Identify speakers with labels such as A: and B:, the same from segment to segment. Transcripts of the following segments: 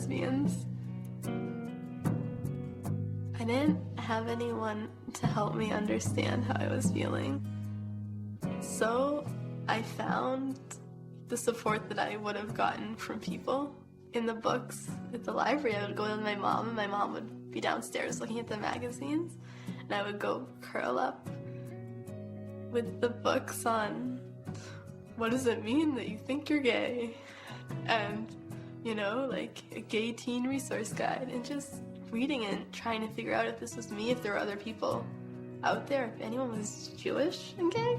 A: lesbians. I didn't have anyone to help me understand how I was feeling. So I found the support that I would have gotten from people. In the books at the library, I would go with my mom, and my mom would be downstairs looking at the magazines, and I would go curl up with the books on what does it mean that you think you're gay, and, you know, like a gay teen resource guide, and just reading it, trying to figure out if this was me, if there were other people out there, if anyone was Jewish and gay.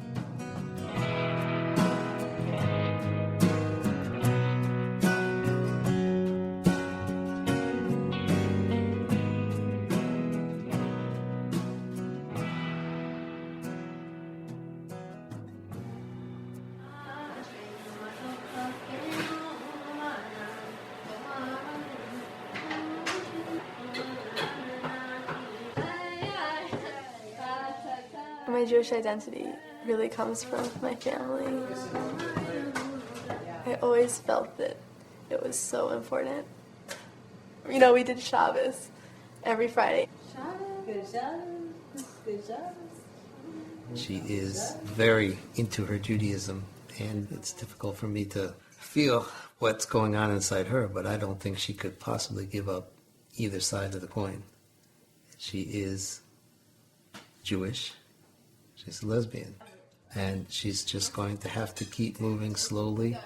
A: My Jewish identity really comes from my family. I always felt that it was so important. You know, we did Shabbos every Friday.
B: She is very into her Judaism, and it's difficult for me to feel what's going on inside her, but I don't think she could possibly give up either side of the coin. She is Jewish. She's a lesbian, and she's just going to have to keep moving slowly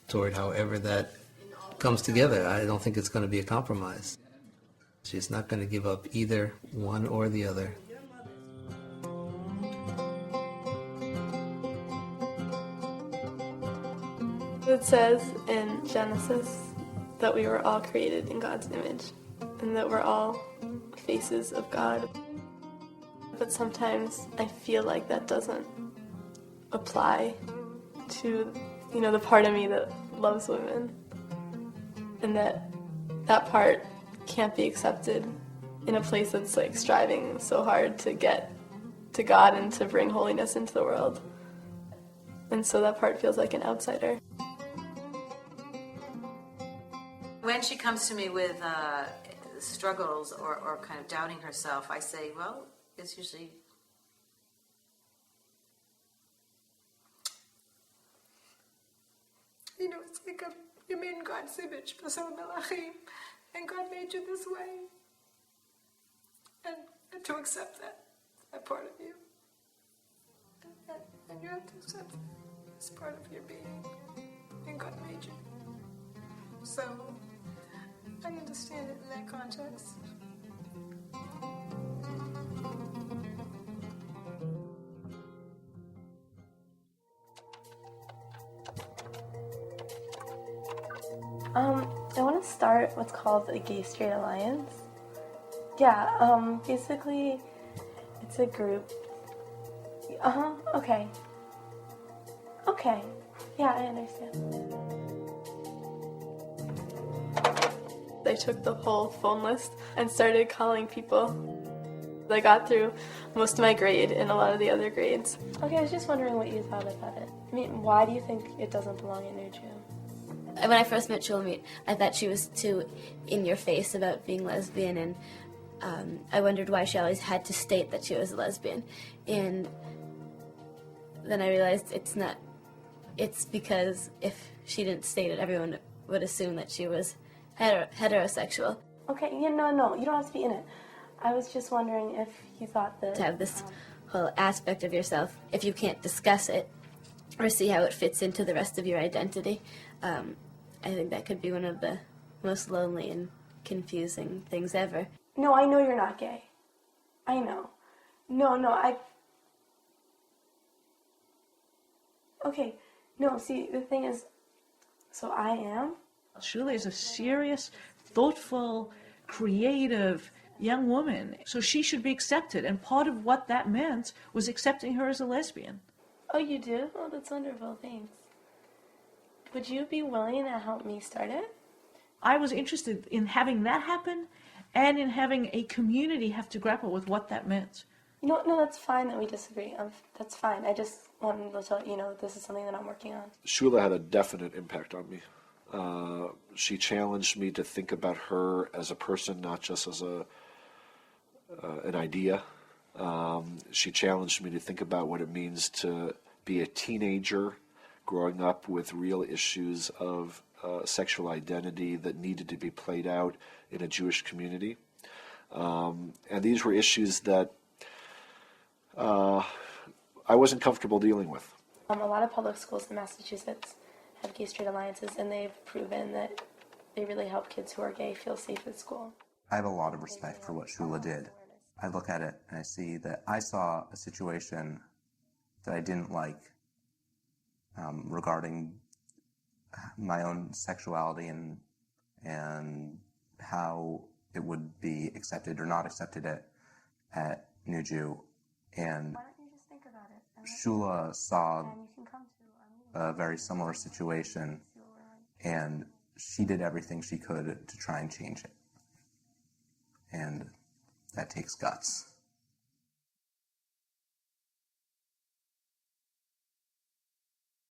B: toward however that comes together. I don't think it's going to be a compromise. She's not going to give up either one or the other.
A: It says in Genesis that we were all created in God's image, and that we're all faces of God. But sometimes I feel like that doesn't apply to, you know, the part of me that loves women, and that part can't be accepted in a place that's like striving so hard to get to God and to bring holiness into the world. And so that part feels like an outsider.
C: When she comes to me with struggles or kind of doubting herself, I say, well, it's usually it's like you're made in God's image, and God made you this way, and to accept that part of you, and you have to accept it's part of your being, and God made you. So I understand it in that context.
A: I want to start what's called a Gay-Straight Alliance. Yeah, basically, it's a group. Okay. Okay, yeah, I understand. I took the whole phone list and started calling people. I got through most of my grade and a lot of the other grades. Okay, I was just wondering what you thought about it. I mean, why do you think it doesn't belong in your Jew?
D: When I first met Shulamit, I thought she was too in your face about being lesbian, and I wondered why she always had to state that she was a lesbian. And then I realized it's not. It's because if she didn't state it, everyone would assume that she was heterosexual.
A: Okay, yeah, no, you don't have to be in it. I was just wondering if you thought that...
D: To have this whole aspect of yourself, if you can't discuss it or see how it fits into the rest of your identity, I think that could be one of the most lonely and confusing things ever.
A: No, I know you're not gay. I know. No, Okay, no, see, the thing is, so I am?
E: Shula is a serious, thoughtful, creative young woman, so she should be accepted, and part of what that meant was accepting her as a lesbian.
A: Oh, you do? Oh, that's wonderful, thanks. Would you be willing to help me start it?
E: I was interested in having that happen and in having a community have to grapple with what that meant.
A: No, that's fine that we disagree. That's fine. I just wanted to let you know this is something that I'm working on.
F: Shula had a definite impact on me. She challenged me to think about her as a person, not just as an idea. She challenged me to think about what it means to be a teenager growing up with real issues of sexual identity that needed to be played out in a Jewish community. And these were issues that I wasn't comfortable dealing with.
G: A lot of public schools in Massachusetts have gay-straight alliances, and they've proven that they really help kids who are gay feel safe at school.
H: I have a lot of respect for what Shula did. I look at it and I see that I saw a situation that I didn't like regarding my own sexuality and how it would be accepted or not accepted at New Jew. And Shula saw a very similar situation, and she did everything she could to try and change it. And that takes guts.